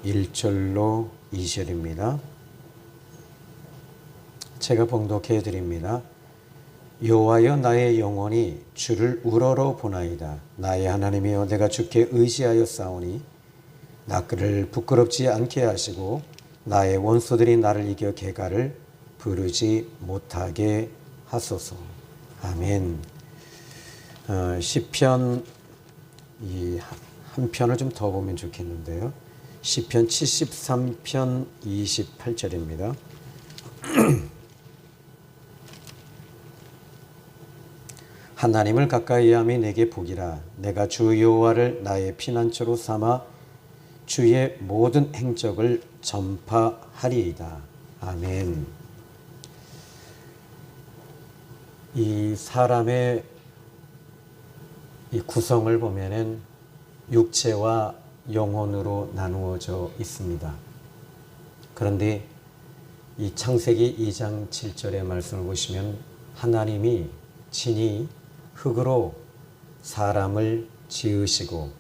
1절로 2절입니다. 제가 봉독해 드립니다. 여호와여, 나의 영혼이 주를 우러러 보나이다. 나의 하나님이여, 내가 주께 의지하여 싸우니 나 그를 부끄럽지 않게 하시고 나의 원수들이 나를 이겨 개가를 부르지 못하게 하소서. 아멘. 시편 한 편을 좀 더 보면 좋겠는데요. 시편 73편 28절입니다. 하나님을 가까이 함이 내게 복이라. 내가 주 여호와를 나의 피난처로 삼아 주의 모든 행적을 전파하리이다. 아멘. 이 사람의 이 구성을 보면은 육체와 영혼으로 나누어져 있습니다. 그런데 이 창세기 2장 7절의 말씀을 보시면 하나님이 친히 흙으로 사람을 지으시고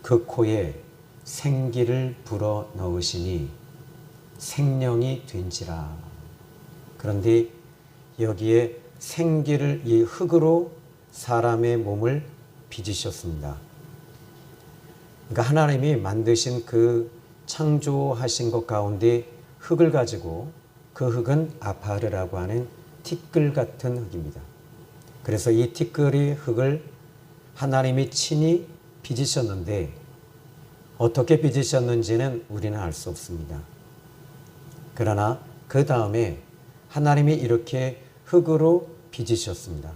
그 코에 생기를 불어 넣으시니 생명이 된지라. 그런데 여기에 생기를 이 흙으로 사람의 몸을 빚으셨습니다. 그러니까 하나님이 만드신 그 창조하신 것 가운데 흙을 가지고 그 흙은 아파르라고 하는 티끌 같은 흙입니다. 그래서 이 티끌이 흙을 하나님이 친히 빚으셨는데 어떻게 빚으셨는지는 우리는 알 수 없습니다. 그러나 그 다음에 하나님이 이렇게 흙으로 빚으셨습니다.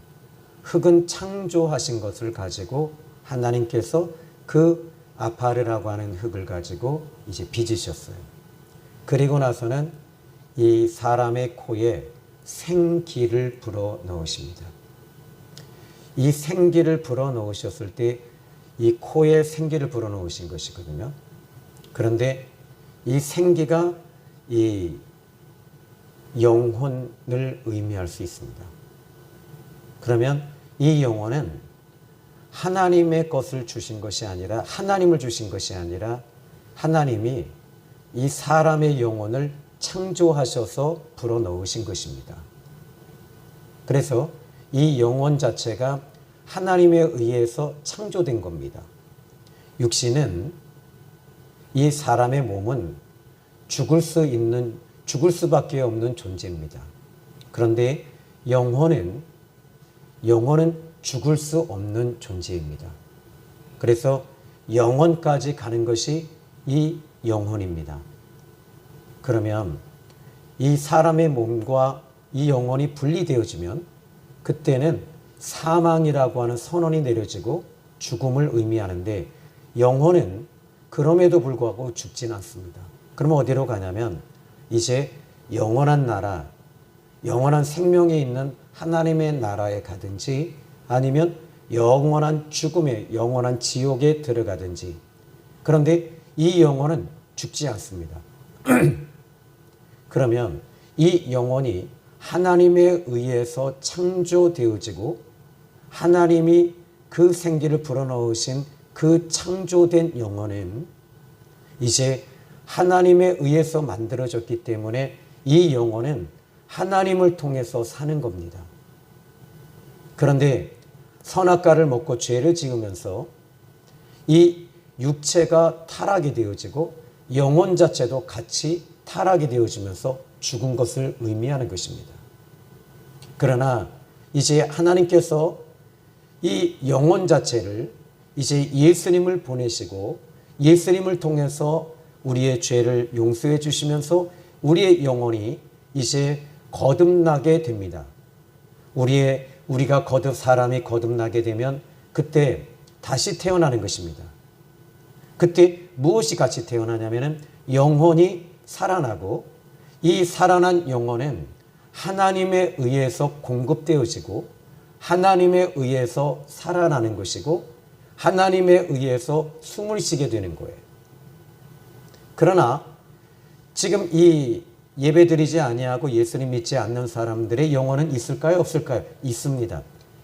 흙은 창조하신 것을 가지고 하나님께서 그 아파르라고 하는 흙을 가지고 이제 빚으셨어요. 그리고 나서는 이 사람의 코에 생기를 불어 넣으십니다. 이 생기를 불어 넣으셨을 때 이 코에 생기를 불어 넣으신 것이거든요. 그런데 이 생기가 이 영혼을 의미할 수 있습니다. 그러면 이 영혼은 하나님의 것을 주신 것이 아니라 하나님을 주신 것이 아니라 하나님이 이 사람의 영혼을 창조하셔서 불어넣으신 것입니다. 그래서 이 영혼 자체가 하나님에 의해서 창조된 겁니다. 육신은 이 사람의 몸은 죽을 수밖에 없는 존재입니다. 그런데 영혼은 죽을 수 없는 존재입니다. 그래서 영혼까지 가는 것이 이 영혼입니다. 그러면 이 사람의 몸과 이 영혼이 분리되어지면 그때는 사망이라고 하는 선언이 내려지고 죽음을 의미하는데 영혼은 그럼에도 불구하고 죽진 않습니다. 그러면 어디로 가냐면 이제 영원한 나라, 영원한 생명에 있는 하나님의 나라에 가든지 아니면 영원한 죽음에, 영원한 지옥에 들어가든지. 그런데 이 영혼은 죽지 않습니다. 그러면 이 영혼이 하나님에 의해서 창조되어지고 하나님이 그 생기를 불어넣으신 그 창조된 영혼은 이제 하나님에 의해서 만들어졌기 때문에 이 영혼은 하나님을 통해서 사는 겁니다. 그런데 선악과를 먹고 죄를 지으면서 이 육체가 타락이 되어지고 영혼 자체도 같이 타락이 되어지면서 죽은 것을 의미하는 것입니다. 그러나 이제 하나님께서 이 영혼 자체를 이제 예수님을 보내시고 예수님을 통해서 우리의 죄를 용서해 주시면서 우리의 영혼이 이제 거듭나게 됩니다. 사람이 거듭나게 되면 그때 다시 태어나는 것입니다. 그때 무엇이 같이 태어나냐면은 영혼이 살아나고 이 살아난 영혼은 하나님에 의해서 공급되어지고 하나님에 의해서 살아나는 것이고 하나님에 의해서 숨을 쉬게 되는 거예요. 그러나 지금 이 예배드리지 아니하고 예수님 믿지 않는 사람들의 영혼은 있을까요? 없을까요? 있습니다.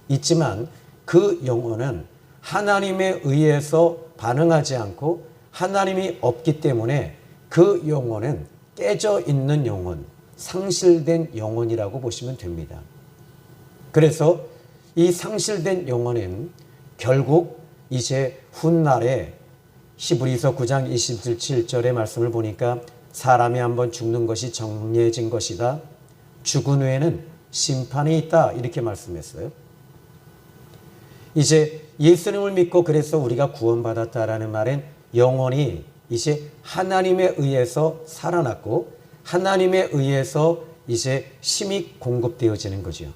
있지만 그 영혼은 하나님에 의해서 반응하지 않고 하나님이 없기 때문에 그 영혼은 깨져 있는 영혼, 상실된 영혼이라고 보시면 됩니다. 그래서 이 상실된 영혼은 결국 이제 훗날에 히브리서 9장 27절의 말씀을 보니까 사람이 한번 죽는 것이 정해진 것이다. 죽은 후에는 심판이 있다. 이렇게 말씀했어요. 이제 예수님을 믿고 그래서 우리가 구원받았다라는 말은 영혼이 이제 하나님에 의해서 살아났고 하나님에 의해서 이제 힘이 공급되어지는 거죠.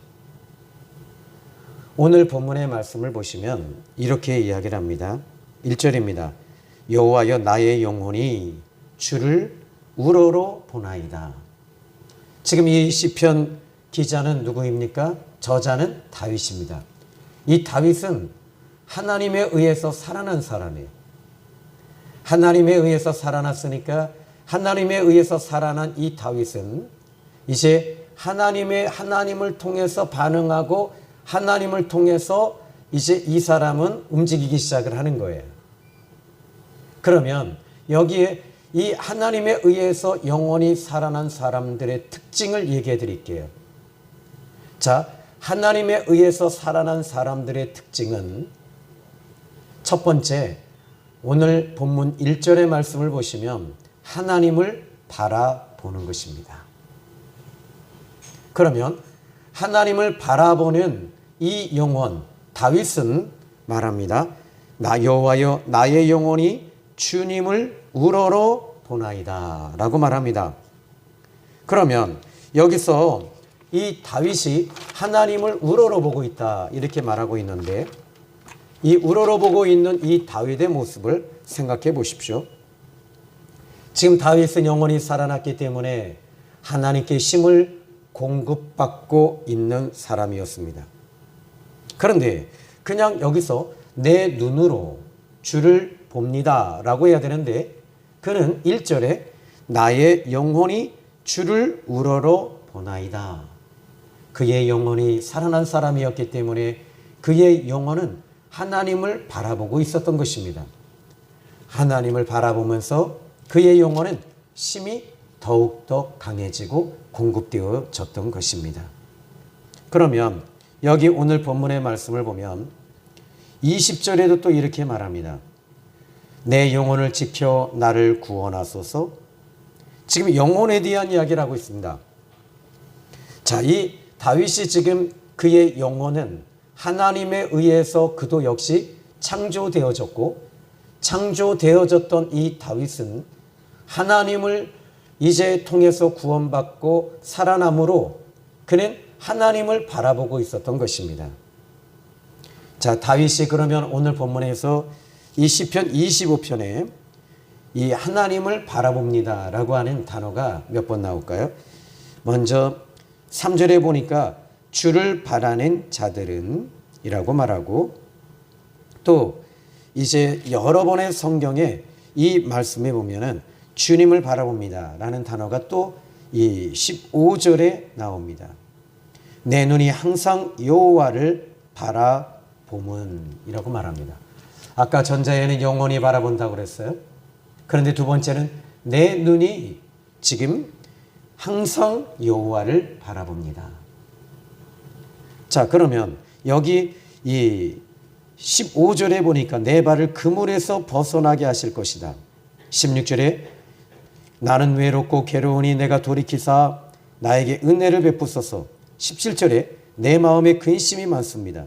오늘 본문의 말씀을 보시면 이렇게 이야기를 합니다. 1절입니다. 여호와여 나의 영혼이 주를 우러러 보나이다. 지금 이 시편 기자는 누구입니까? 저자는 다윗입니다. 이 다윗은 하나님에 의해서 살아난 사람이에요. 하나님에 의해서 살아났으니까 하나님에 의해서 살아난 이 다윗은 이제 하나님을 통해서 반응하고 하나님을 통해서 이제 이 사람은 움직이기 시작을 하는 거예요. 그러면 여기에 이 하나님에 의해서 영원히 살아난 사람들의 특징을 얘기해 드릴게요. 자, 하나님에 의해서 살아난 사람들의 특징은 첫 번째, 오늘 본문 1절의 말씀을 보시면 하나님을 바라보는 것입니다. 그러면 하나님을 바라보는 이 영혼, 다윗은 말합니다. 나 여호와여 나의 영혼이 주님을 우러러 보나이다 라고 말합니다. 그러면 여기서 이 다윗이 하나님을 우러러 보고 있다 이렇게 말하고 있는데 이 우러러 보고 있는 이 다윗의 모습을 생각해 보십시오. 지금 다윗은 영원히 살아났기 때문에 하나님께 힘을 공급받고 있는 사람이었습니다. 그런데 그냥 여기서 내 눈으로 주를 봅니다 라고 해야 되는데 그는 1절에 나의 영혼이 주를 우러러 보나이다. 그의 영혼이 살아난 사람이었기 때문에 그의 영혼은 하나님을 바라보고 있었던 것입니다. 하나님을 바라보면서 그의 영혼은 힘이 더욱더 강해지고 공급되어졌던 것입니다. 그러면 여기 오늘 본문의 말씀을 보면 20절에도 또 이렇게 말합니다. 내 영혼을 지켜 나를 구원하소서. 지금 영혼에 대한 이야기를 하고 있습니다. 자, 이 다윗이 지금 그의 영혼은 하나님에 의해서 그도 역시 창조되어졌고 창조되어졌던 이 다윗은 하나님을 이제 통해서 구원받고 살아남으로 그는 하나님을 바라보고 있었던 것입니다. 자, 다윗이 그러면 오늘 본문에서 이 시편 25편에 이 하나님을 바라봅니다 라고 하는 단어가 몇 번 나올까요? 먼저 3절에 보니까 주를 바라는 자들은 이라고 말하고 또 이제 여러 번의 성경에 이 말씀에 보면은 주님을 바라봅니다 라는 단어가 또 이 15절에 나옵니다. 내 눈이 항상 여호와를 바라봄은 이라고 말합니다. 아까 전자에는 영원히 바라본다고 그랬어요. 그런데 두 번째는 내 눈이 지금 항상 여호와를 바라봅니다. 자, 그러면 여기 이 15절에 보니까 내 발을 그물에서 벗어나게 하실 것이다. 16절에 나는 외롭고 괴로우니 내가 돌이키사 나에게 은혜를 베푸소서. 17절에 내 마음에 근심이 많습니다.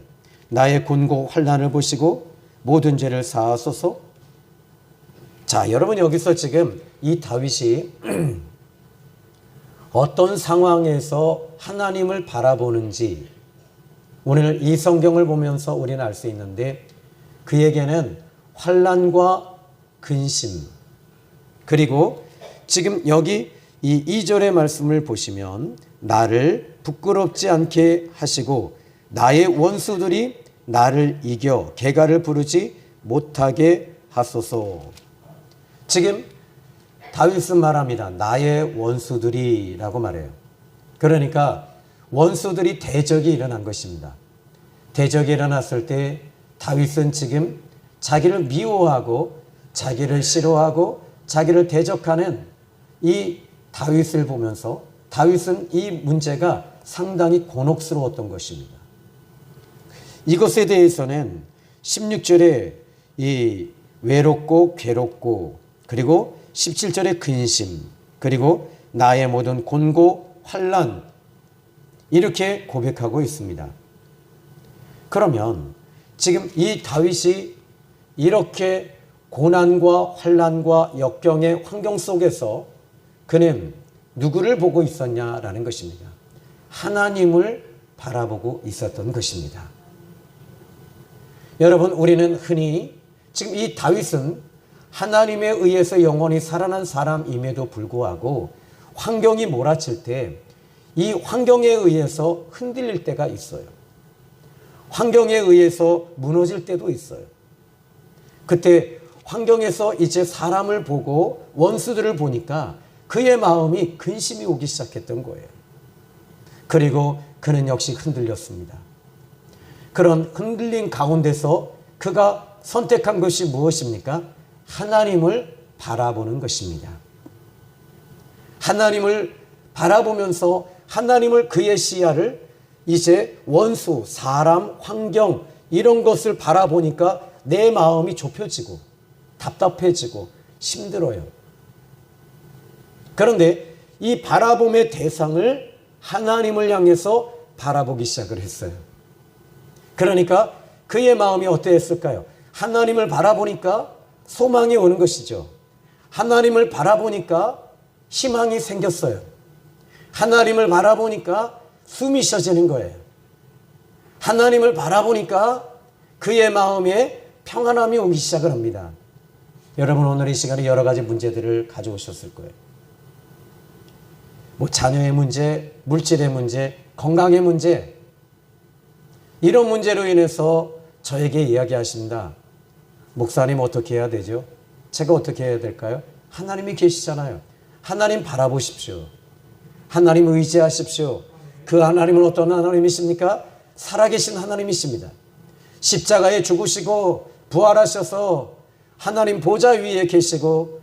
나의 곤고 환난을 보시고 모든 죄를 사하소서. 자, 여러분 여기서 지금 이 다윗이 어떤 상황에서 하나님을 바라보는지 오늘 이 성경을 보면서 우리는 알 수 있는데 그에게는 환난과 근심 그리고 지금 여기 이 2절의 말씀을 보시면 나를 부끄럽지 않게 하시고 나의 원수들이 나를 이겨 개가를 부르지 못하게 하소서. 지금 다윗은 말합니다. 나의 원수들이 라고 말해요. 그러니까 원수들이 대적이 일어난 것입니다. 대적이 일어났을 때 다윗은 지금 자기를 미워하고 자기를 싫어하고 자기를 대적하는 이 다윗을 보면서 다윗은 이 문제가 상당히 곤혹스러웠던 것입니다. 이것에 대해서는 16절에 이 외롭고 괴롭고 그리고 17절에 근심 그리고 나의 모든 곤고 환난 이렇게 고백하고 있습니다. 그러면 지금 이 다윗이 이렇게 고난과 환난과 역경의 환경 속에서 그는 누구를 보고 있었냐라는 것입니다. 하나님을 바라보고 있었던 것입니다. 여러분, 우리는 흔히 지금 이 다윗은 하나님에 의해서 영원히 살아난 사람임에도 불구하고 환경이 몰아칠 때 이 환경에 의해서 흔들릴 때가 있어요. 환경에 의해서 무너질 때도 있어요. 그때 환경에서 이제 사람을 보고 원수들을 보니까 그의 마음이 근심이 오기 시작했던 거예요. 그리고 그는 역시 흔들렸습니다. 그런 흔들린 가운데서 그가 선택한 것이 무엇입니까? 하나님을 바라보는 것입니다. 하나님을 바라보면서 하나님을 그의 시야를 이제 원수, 사람, 환경 이런 것을 바라보니까 내 마음이 좁혀지고 답답해지고 힘들어요. 그런데 이 바라봄의 대상을 하나님을 향해서 바라보기 시작을 했어요. 그러니까 그의 마음이 어땠을까요? 하나님을 바라보니까 소망이 오는 것이죠. 하나님을 바라보니까 희망이 생겼어요. 하나님을 바라보니까 숨이 쉬어지는 거예요. 하나님을 바라보니까 그의 마음에 평안함이 오기 시작을 합니다. 여러분, 오늘 이 시간에 여러 가지 문제들을 가져오셨을 거예요. 자녀의 문제, 물질의 문제, 건강의 문제, 이런 문제로 인해서 저에게 이야기하십니다. 목사님, 어떻게 해야 되죠? 제가 어떻게 해야 될까요? 하나님이 계시잖아요. 하나님 바라보십시오. 하나님 의지하십시오. 그 하나님은 어떤 하나님이십니까? 살아계신 하나님이십니다. 십자가에 죽으시고 부활하셔서 하나님 보좌 위에 계시고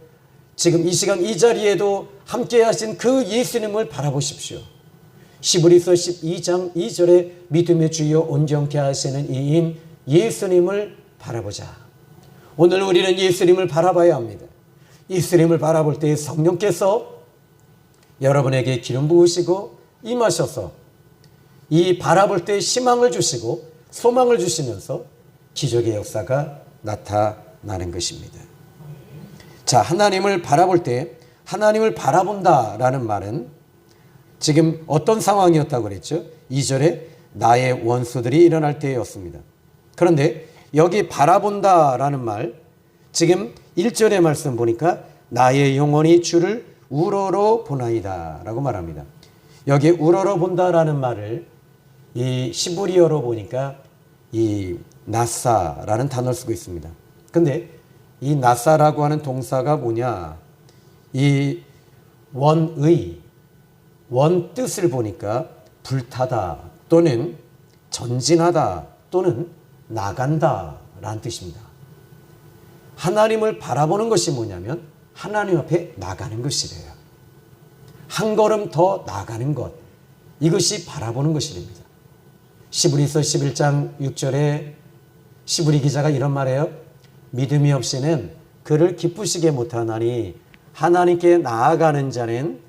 지금 이 시간 이 자리에도 함께 하신 그 예수님을 바라보십시오. 히브리서 12장 2절에 믿음의 주여 온전케 하시는 이인 예수님을 바라보자. 오늘 우리는 예수님을 바라봐야 합니다. 예수님을 바라볼 때 성령께서 여러분에게 기름 부으시고 임하셔서 이 바라볼 때 희망을 주시고 소망을 주시면서 기적의 역사가 나타나는 것입니다. 자, 하나님을 바라볼 때 하나님을 바라본다라는 말은 지금 어떤 상황이었다고 그랬죠? 2절에 나의 원수들이 일어날 때였습니다. 그런데 여기 바라본다라는 말, 지금 1절의 말씀 보니까 나의 영혼이 주를 우러러 보나이다 라고 말합니다. 여기 우러러 본다라는 말을 이 히브리어로 보니까 이 나사라는 단어를 쓰고 있습니다. 근데 이 나사라고 하는 동사가 뭐냐? 이 원의, 원 뜻을 보니까 불타다 또는 전진하다 또는 나간다 라는 뜻입니다. 하나님을 바라보는 것이 뭐냐면 하나님 앞에 나가는 것이래요. 한 걸음 더 나가는 것, 이것이 바라보는 것이랍니다. 히브리서 11장 6절에 히브리 기자가 이런 말이에요. 믿음이 없이는 그를 기쁘시게 못하나니 하나님께 나아가는 자는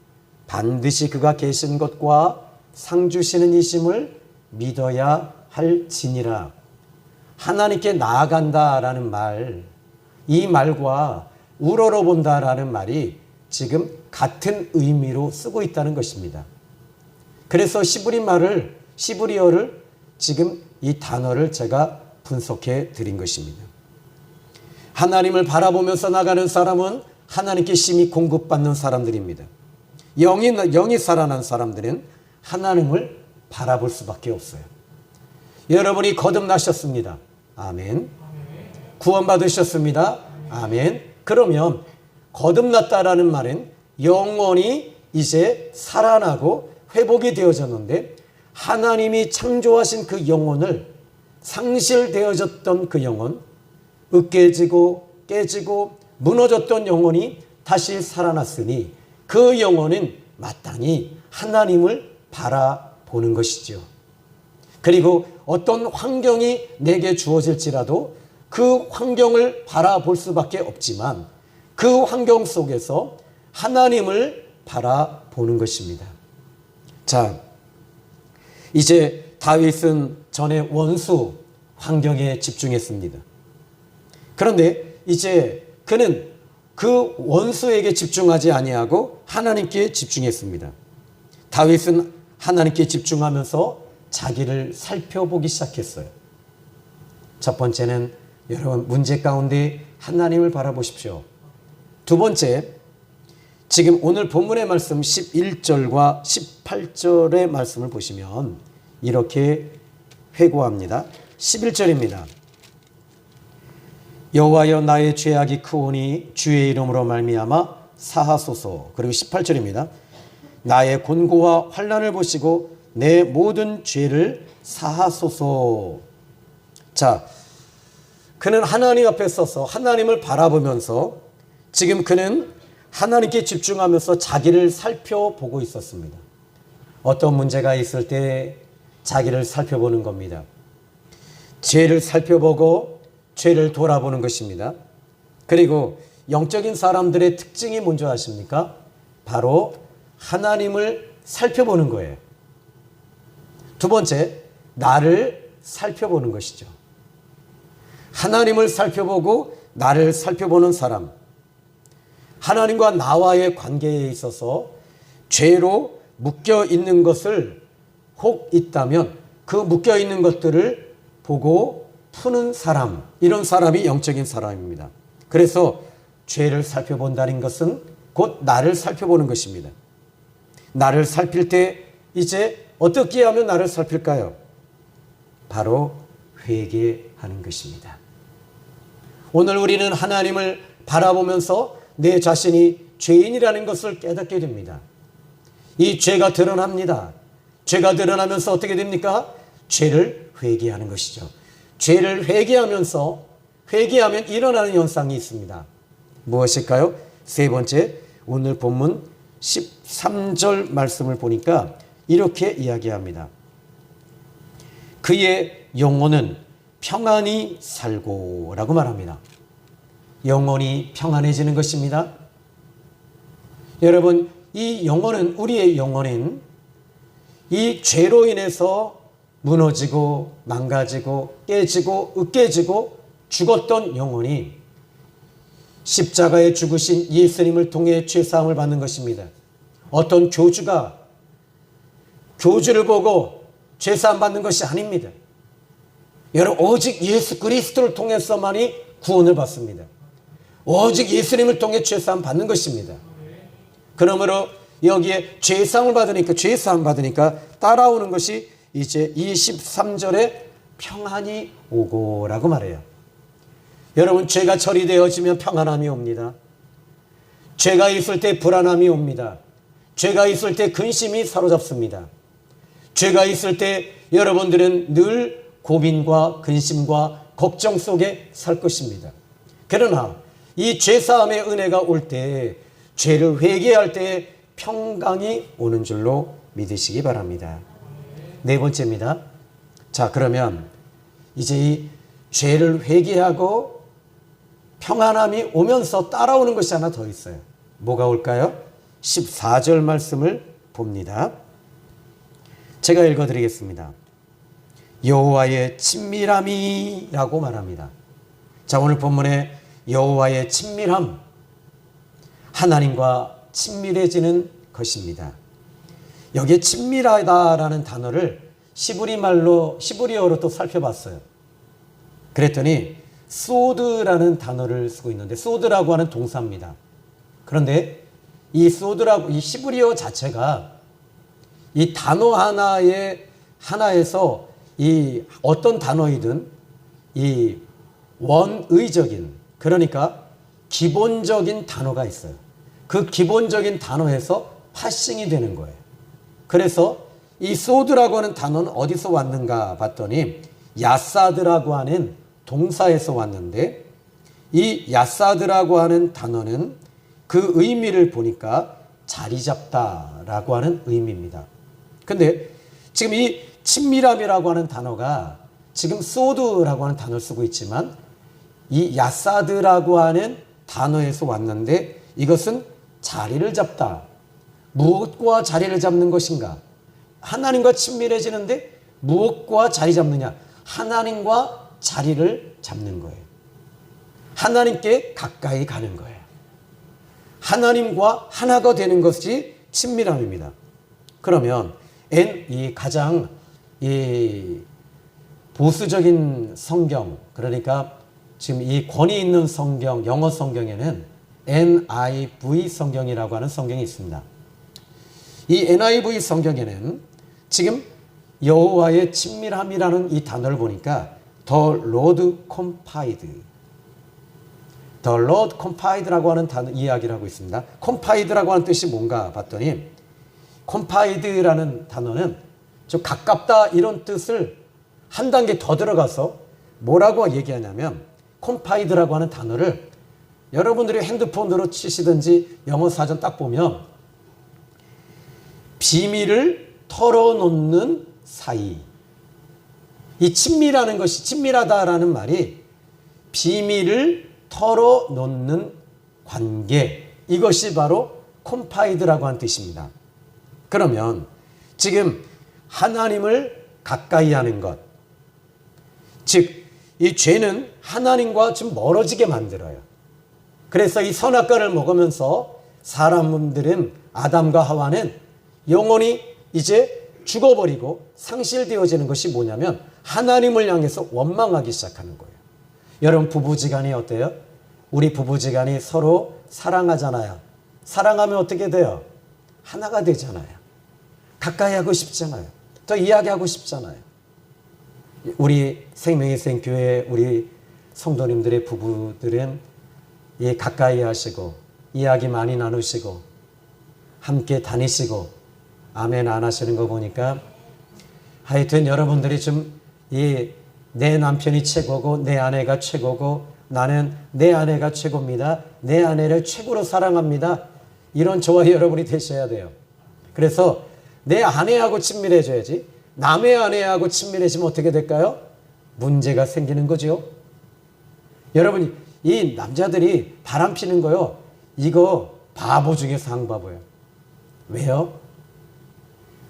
반드시 그가 계신 것과 상 주시는 이심을 믿어야 할지니라. 하나님께 나아간다라는 말, 이 말과 우러러 본다라는 말이 지금 같은 의미로 쓰고 있다는 것입니다. 그래서 히브리어를 지금 이 단어를 제가 분석해 드린 것입니다. 하나님을 바라보면서 나가는 사람은 하나님께 심히 공급받는 사람들입니다. 영이 살아난 사람들은 하나님을 바라볼 수밖에 없어요. 여러분이 거듭나셨습니다. 아멘. 구원받으셨습니다. 아멘. 그러면 거듭났다라는 말은 영원히 이제 살아나고 회복이 되어졌는데 하나님이 창조하신 그 영혼을 상실되어졌던 그 영혼, 으깨지고 깨지고 무너졌던 영혼이 다시 살아났으니 그 영혼은 마땅히 하나님을 바라보는 것이죠. 그리고 어떤 환경이 내게 주어질지라도 그 환경을 바라볼 수밖에 없지만 그 환경 속에서 하나님을 바라보는 것입니다. 자, 이제 다윗은 전에 원수 환경에 집중했습니다. 그런데 이제 그는 그 원수에게 집중하지 아니하고 하나님께 집중했습니다. 다윗은 하나님께 집중하면서 자기를 살펴보기 시작했어요. 첫 번째는 여러분 문제 가운데 하나님을 바라보십시오. 두 번째, 지금 오늘 본문의 말씀 11절과 18절의 말씀을 보시면 이렇게 회고합니다. 11절입니다. 여호와여 나의 죄악이 크오니 주의 이름으로 말미암아 사하소서. 그리고 18절입니다. 나의 곤고와 환난을 보시고 내 모든 죄를 사하소서. 자, 그는 하나님 앞에 서서 하나님을 바라보면서 지금 그는 하나님께 집중하면서 자기를 살펴보고 있었습니다. 어떤 문제가 있을 때 자기를 살펴보는 겁니다. 죄를 살펴보고 죄를 돌아보는 것입니다. 그리고 영적인 사람들의 특징이 뭔지 아십니까? 바로 하나님을 살펴보는 거예요. 두 번째, 나를 살펴보는 것이죠. 하나님을 살펴보고 나를 살펴보는 사람, 하나님과 나와의 관계에 있어서 죄로 묶여 있는 것을 혹 있다면 그 묶여 있는 것들을 보고 푸는 사람, 이런 사람이 영적인 사람입니다. 그래서 죄를 살펴본다는 것은 곧 나를 살펴보는 것입니다. 나를 살필 때 이제 어떻게 하면 나를 살필까요? 바로 회개하는 것입니다. 오늘 우리는 하나님을 바라보면서 내 자신이 죄인이라는 것을 깨닫게 됩니다. 이 죄가 드러납니다. 죄가 드러나면서 어떻게 됩니까? 죄를 회개하는 것이죠. 죄를 회개하면 일어나는 현상이 있습니다. 무엇일까요? 세 번째, 오늘 본문 13절 말씀을 보니까 이렇게 이야기합니다. 그의 영혼은 평안히 살고 라고 말합니다. 영혼이 평안해지는 것입니다. 여러분, 이 영혼은, 우리의 영혼은 이 죄로 인해서 무너지고 망가지고 깨지고 으깨지고 죽었던 영혼이 십자가에 죽으신 예수님을 통해 죄사함을 받는 것입니다. 어떤 교주가 교주를 보고 죄사함 받는 것이 아닙니다. 여러분, 오직 예수 그리스도를 통해서만이 구원을 받습니다. 오직 예수님을 통해 죄사함 받는 것입니다. 그러므로 여기에 죄사함을 받으니까 따라오는 것이 이제 23절에 평안이 오고라고 말해요. 여러분, 죄가 처리되어지면 평안함이 옵니다. 죄가 있을 때 불안함이 옵니다. 죄가 있을 때 근심이 사로잡습니다. 죄가 있을 때 여러분들은 늘 고민과 근심과 걱정 속에 살 것입니다. 그러나 이 죄사함의 은혜가 올 때, 죄를 회개할 때 평강이 오는 줄로 믿으시기 바랍니다. 네 번째입니다. 자, 그러면 이제 이 죄를 회개하고 평안함이 오면서 따라오는 것이 하나 더 있어요. 뭐가 올까요? 14절 말씀을 봅니다. 제가 읽어드리겠습니다. 여호와의 친밀함이라고 말합니다. 자, 오늘 본문에 여호와의 친밀함, 하나님과 친밀해지는 것입니다. 여기에 친밀하다라는 단어를 시브리어로 또 살펴봤어요. 그랬더니 소드라는 단어를 쓰고 있는데, 소드라고 하는 동사입니다. 그런데 이 소드라고, 이 시브리어 자체가 이 단어 하나에서 이 어떤 단어이든 이 원의적인, 그러니까 기본적인 단어가 있어요. 그 기본적인 단어에서 파싱이 되는 거예요. 그래서 이 소드라고 하는 단어는 어디서 왔는가 봤더니 야사드라고 하는 동사에서 왔는데, 이 야사드라고 하는 단어는 그 의미를 보니까 자리 잡다라고 하는 의미입니다. 근데 지금 이 친밀함이라고 하는 단어가 지금 소드라고 하는 단어를 쓰고 있지만 이 야사드라고 하는 단어에서 왔는데 이것은 자리를 잡다. 무엇과 자리를 잡는 것인가? 하나님과 친밀해지는데 무엇과 자리 잡느냐? 하나님과 자리를 잡는 거예요. 하나님께 가까이 가는 거예요. 하나님과 하나가 되는 것이 친밀함입니다. 그러면 이 가장 보수적인 성경, 그러니까 지금 이 권위 있는 성경, 영어 성경에는 NIV 성경이라고 하는 성경이 있습니다. 이 NIV 성경에는 지금 여호와의 친밀함이라는 이 단어를 보니까 The Lord Confide, The Lord Confide라고 하는 단어 이야기를 하고 있습니다. Confide라고 하는 뜻이 뭔가 봤더니 Confide라는 단어는 좀 가깝다 이런 뜻을 한 단계 더 들어가서 뭐라고 얘기하냐면 Confide라고 하는 단어를 여러분들이 핸드폰으로 치시든지 영어 사전 딱 보면 비밀을 털어놓는 사이. 이 친밀하는 것이 친밀하다라는 말이 비밀을 털어놓는 관계. 이것이 바로 콤파이드라고 하는 뜻입니다. 그러면 지금 하나님을 가까이 하는 것. 즉, 이 죄는 하나님과 좀 멀어지게 만들어요. 그래서 이 선악과를 먹으면서 사람들은 아담과 하와는 영원히 이제 죽어버리고 상실되어지는 것이 뭐냐면 하나님을 향해서 원망하기 시작하는 거예요. 여러분 부부지간이 어때요? 우리 부부지간이 서로 사랑하잖아요. 사랑하면 어떻게 돼요? 하나가 되잖아요. 가까이 하고 싶잖아요. 더 이야기하고 싶잖아요. 우리 생명의생교회 우리 성도님들의 부부들은 가까이 하시고 이야기 많이 나누시고 함께 다니시고 아멘 안 하시는 거 보니까 하여튼 여러분들이 좀 내 남편이 최고고 내 아내가 최고고 나는 내 아내가 최고입니다. 내 아내를 최고로 사랑합니다. 이런 저와 여러분이 되셔야 돼요. 그래서 내 아내하고 친밀해져야지 남의 아내하고 친밀해지면 어떻게 될까요? 문제가 생기는 거죠. 여러분 이 남자들이 바람 피는 거요. 이거 바보 중에서 항바보예요. 왜요?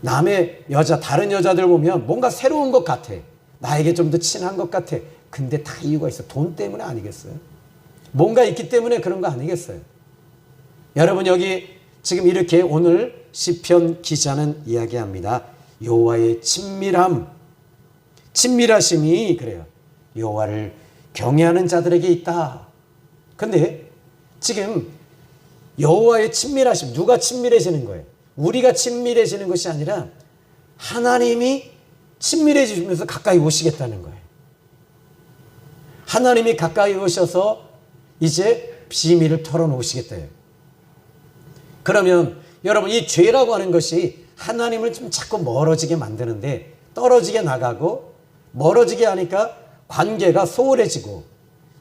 남의 여자, 다른 여자들 보면 뭔가 새로운 것 같아. 나에게 좀 더 친한 것 같아. 근데 다 이유가 있어. 돈 때문에 아니겠어요? 뭔가 있기 때문에 그런 거 아니겠어요? 여러분 여기 지금 이렇게 오늘 시편 기자는 이야기합니다. 여호와의 친밀함, 친밀하심이 그래요. 여호와를 경외하는 자들에게 있다. 근데 지금 여호와의 친밀하심, 누가 친밀해지는 거예요? 우리가 친밀해지는 것이 아니라 하나님이 친밀해지면서 가까이 오시겠다는 거예요. 하나님이 가까이 오셔서 이제 비밀을 털어놓으시겠대요. 그러면 여러분 이 죄라고 하는 것이 하나님을 좀 자꾸 멀어지게 만드는데 떨어지게 나가고 멀어지게 하니까 관계가 소홀해지고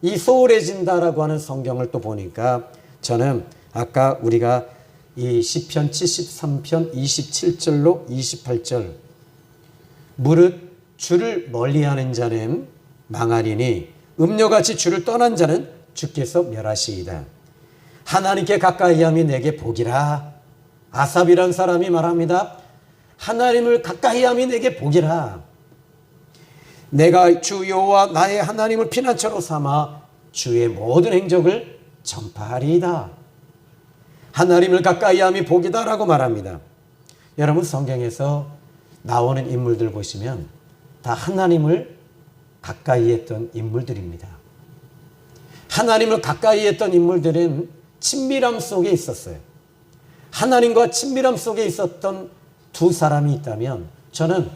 이 소홀해진다라고 하는 성경을 또 보니까 저는 아까 우리가 이 시편 73편 27절로 28절 무릇 주를 멀리하는 자는 망하리니 음료같이 주를 떠난 자는 주께서 멸하시이다. 하나님께 가까이함이 내게 복이라. 아삽이란 사람이 말합니다. 하나님을 가까이함이 내게 복이라. 내가 주 여호와 나의 하나님을 피난처로 삼아 주의 모든 행적을 전파하리이다. 하나님을 가까이함이 복이다라고 말합니다. 여러분 성경에서 나오는 인물들 보시면 다 하나님을 가까이 했던 인물들입니다. 하나님을 가까이 했던 인물들은 친밀함 속에 있었어요. 하나님과 친밀함 속에 있었던 두 사람이 있다면 저는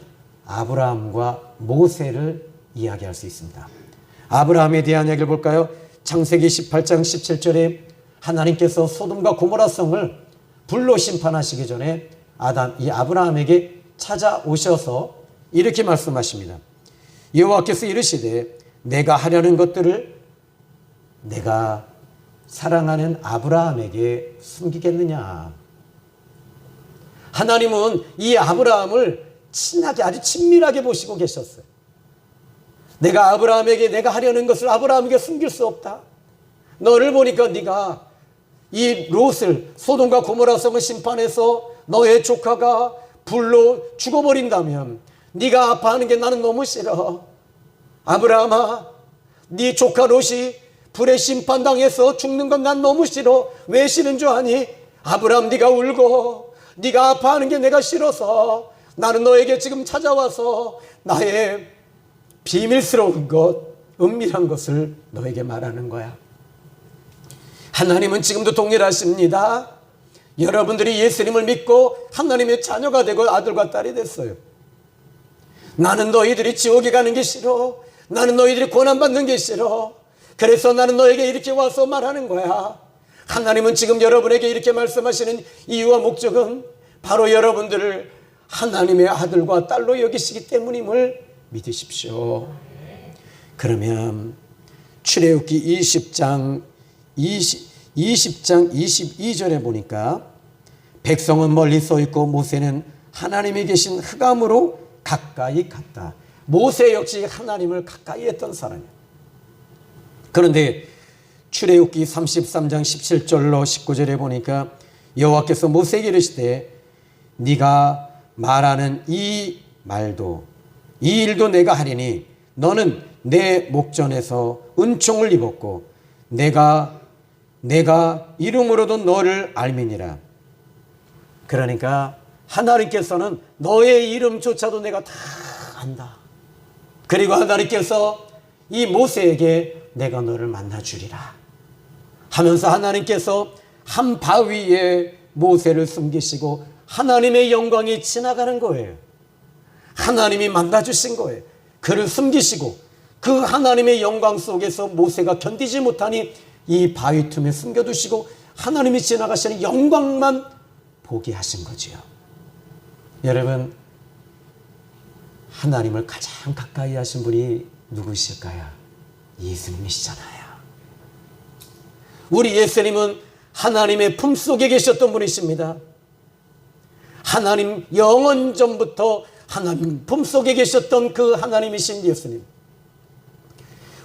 아브라함과 모세를 이야기할 수 있습니다. 아브라함에 대한 이야기를 볼까요? 창세기 18장 17절에 하나님께서 소돔과 고모라 성을 불로 심판하시기 전에 이 아브라함에게 찾아오셔서 이렇게 말씀하십니다. 여호와께서 이르시되 내가 하려는 것들을 내가 사랑하는 아브라함에게 숨기겠느냐? 하나님은 이 아브라함을 친하게, 아주 친밀하게 보시고 계셨어요. 내가 아브라함에게 내가 하려는 것을 아브라함에게 숨길 수 없다. 너를 보니까 네가 이 롯을 소돔과 고모라 성을 심판해서 너의 조카가 불로 죽어버린다면 네가 아파하는 게 나는 너무 싫어. 아브라함아, 네 조카 롯이 불에 심판당해서 죽는 건 난 너무 싫어. 왜 싫은 줄 아니? 아브라함, 네가 울고 네가 아파하는 게 내가 싫어서 나는 너에게 지금 찾아와서 나의 비밀스러운 것, 은밀한 것을 너에게 말하는 거야. 하나님은 지금도 동일하십니다. 여러분들이 예수님을 믿고 하나님의 자녀가 되고 아들과 딸이 됐어요. 나는 너희들이 지옥에 가는 게 싫어. 나는 너희들이 고난받는 게 싫어. 그래서 나는 너에게 이렇게 와서 말하는 거야. 하나님은 지금 여러분에게 이렇게 말씀하시는 이유와 목적은 바로 여러분들을 하나님의 아들과 딸로 여기시기 때문임을 믿으십시오. 그러면 출애굽기 20장 22절에 보니까 백성은 멀리 서 있고 모세는 하나님이 계신 흑암으로 가까이 갔다. 모세 역시 하나님을 가까이 했던 사람이에요. 그런데 출애굽기 33장 17절로 19절에 보니까 여호와께서 모세에게 이르시되 네가 말하는 이 말도 이 일도 내가 하리니 너는 내 목전에서 은총을 입었고 내가 이름으로도 너를 알미니라. 그러니까 하나님께서는 너의 이름조차도 내가 다 안다. 그리고 하나님께서 이 모세에게 내가 너를 만나주리라 하면서 하나님께서 한 바위에 모세를 숨기시고 하나님의 영광이 지나가는 거예요. 하나님이 만나주신 거예요. 그를 숨기시고 그 하나님의 영광 속에서 모세가 견디지 못하니 이 바위 틈에 숨겨두시고 하나님이 지나가시는 영광만 보게 하신 거지요. 여러분, 하나님을 가장 가까이 하신 분이 누구실까요? 예수님이시잖아요. 우리 예수님은 하나님의 품속에 계셨던 분이십니다. 하나님 영원 전부터 하나님 품속에 계셨던 그 하나님이신 예수님.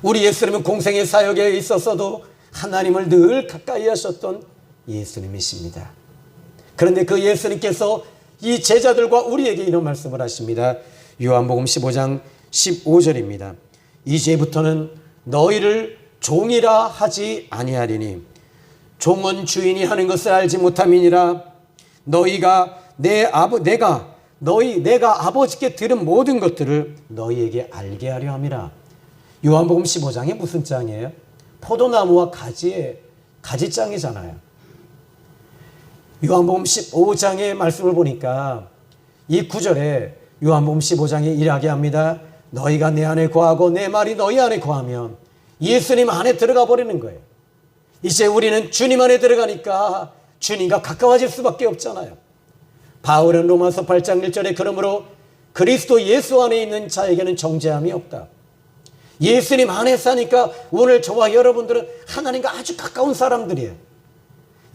우리 예수님은 공생의 사역에 있어서도 하나님을 늘 가까이 하셨던 예수님이십니다. 그런데 그 예수님께서 이 제자들과 우리에게 이런 말씀을 하십니다. 요한복음 15장 15절입니다. 이제부터는 너희를 종이라 하지 아니하리니 종은 주인이 하는 것을 알지 못함이니라. 너희가 내가 아버지께 들은 모든 것들을 너희에게 알게 하려 함이라. 요한복음 15장이 무슨 장이에요? 포도나무와 가지장이잖아요. 요한복음 15장의 말씀을 보니까 이 9절에 요한복음 15장에 일하게 합니다. 너희가 내 안에 거하고 내 말이 너희 안에 거하면 예수님 안에 들어가 버리는 거예요. 이제 우리는 주님 안에 들어가니까 주님과 가까워질 수밖에 없잖아요. 바울은 로마서 8장 1절에 그러므로 그리스도 예수 안에 있는 자에게는 정죄함이 없다. 예수님 안에 사니까 오늘 저와 여러분들은 하나님과 아주 가까운 사람들이에요.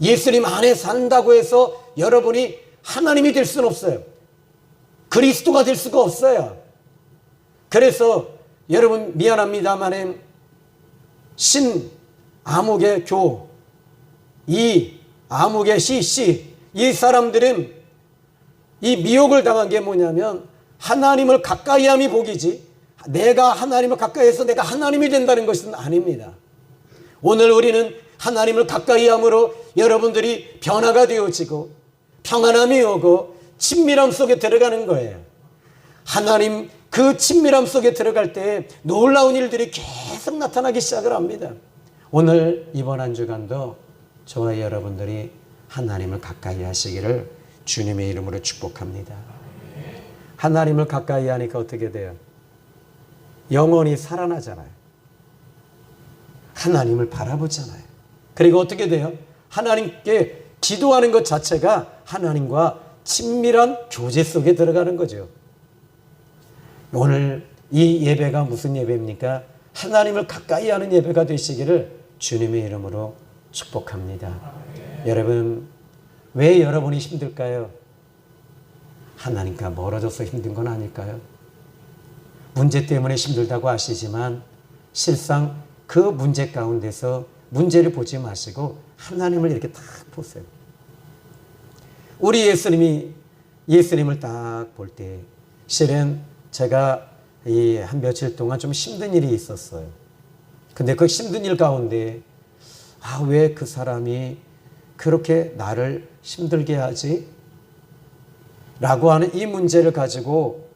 예수님 안에 산다고 해서 여러분이 하나님이 될 수는 없어요. 그리스도가 될 수가 없어요. 그래서 여러분 미안합니다만은 아무개 교, 아무개 씨, 이 사람들은 이 미혹을 당한 게 뭐냐면 하나님을 가까이함이 복이지 내가 하나님을 가까이해서 내가 하나님이 된다는 것은 아닙니다. 오늘 우리는 하나님을 가까이함으로 여러분들이 변화가 되어지고 평안함이 오고 친밀함 속에 들어가는 거예요. 하나님 그 친밀함 속에 들어갈 때 놀라운 일들이 계속 나타나기 시작을 합니다. 오늘 이번 한 주간도 저와 여러분들이 하나님을 가까이 하시기를 주님의 이름으로 축복합니다. 하나님을 가까이 하니까 어떻게 돼요? 영혼이 살아나잖아요. 하나님을 바라보잖아요. 그리고 어떻게 돼요? 하나님께 기도하는 것 자체가 하나님과 친밀한 교제 속에 들어가는 거죠. 오늘 이 예배가 무슨 예배입니까? 하나님을 가까이 하는 예배가 되시기를 주님의 이름으로 축복합니다. 여러분, 왜 여러분이 힘들까요? 하나님과 멀어져서 힘든 건 아닐까요? 문제 때문에 힘들다고 하시지만 실상 그 문제 가운데서 문제를 보지 마시고 하나님을 이렇게 딱 보세요. 우리 예수님을 딱 볼 때 실은 제가 이 한 며칠 동안 좀 힘든 일이 있었어요. 근데 그 힘든 일 가운데 왜 그 사람이 그렇게 나를 힘들게 하지? 라고 하는 이 문제를 가지고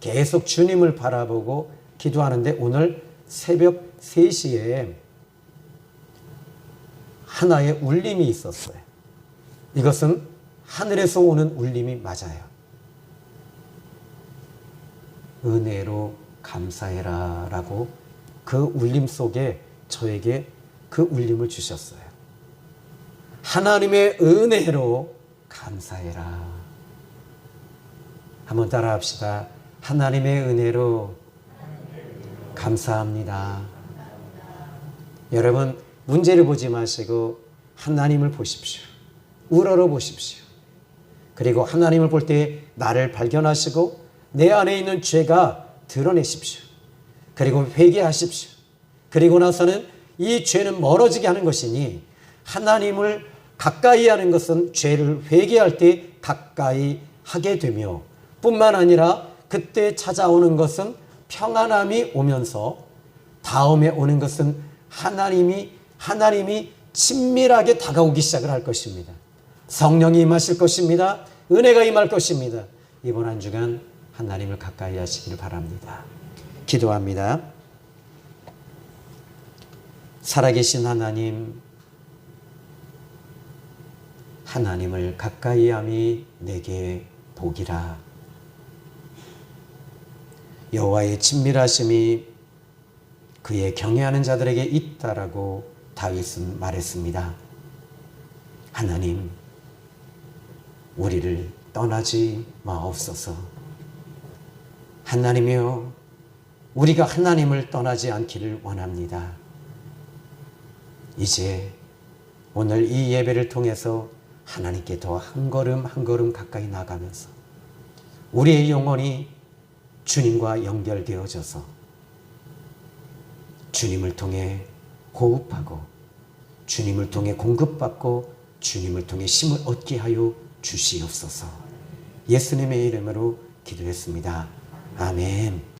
계속 주님을 바라보고 기도하는데 오늘 새벽 3시에 하나의 울림이 있었어요. 이것은 하늘에서 오는 울림이 맞아요. 은혜로 감사해라 라고 그 울림 속에 저에게 그 울림을 주셨어요. 하나님의 은혜로 감사해라. 한번 따라 합시다. 하나님의 은혜로 감사합니다. 여러분, 문제를 보지 마시고 하나님을 보십시오. 우러러 보십시오. 그리고 하나님을 볼 때 나를 발견하시고 내 안에 있는 죄가 드러내십시오. 그리고 회개하십시오. 그리고 나서는 이 죄는 멀어지게 하는 것이니 하나님을 가까이 하는 것은 죄를 회개할 때 가까이 하게 되며 뿐만 아니라 그때 찾아오는 것은 평안함이 오면서 다음에 오는 것은 하나님이 친밀하게 다가오기 시작을 할 것입니다. 성령이 임하실 것입니다. 은혜가 임할 것입니다. 이번 한 주간 하나님을 가까이 하시기를 바랍니다. 기도합니다. 살아계신 하나님을 가까이 함이 내게 복이라. 여호와의 친밀하심이 그의 경외하는 자들에게 있다라고 다윗은 말했습니다. 하나님, 우리를 떠나지 마옵소서. 하나님이여, 우리가 하나님을 떠나지 않기를 원합니다. 이제 오늘 이 예배를 통해서 하나님께 더 한 걸음 한 걸음 가까이 나가면서 우리의 영혼이 주님과 연결되어져서 주님을 통해 호흡하고 주님을 통해 공급받고 주님을 통해 힘을 얻게 하여 주시옵소서. 예수님의 이름으로 기도했습니다. 아멘.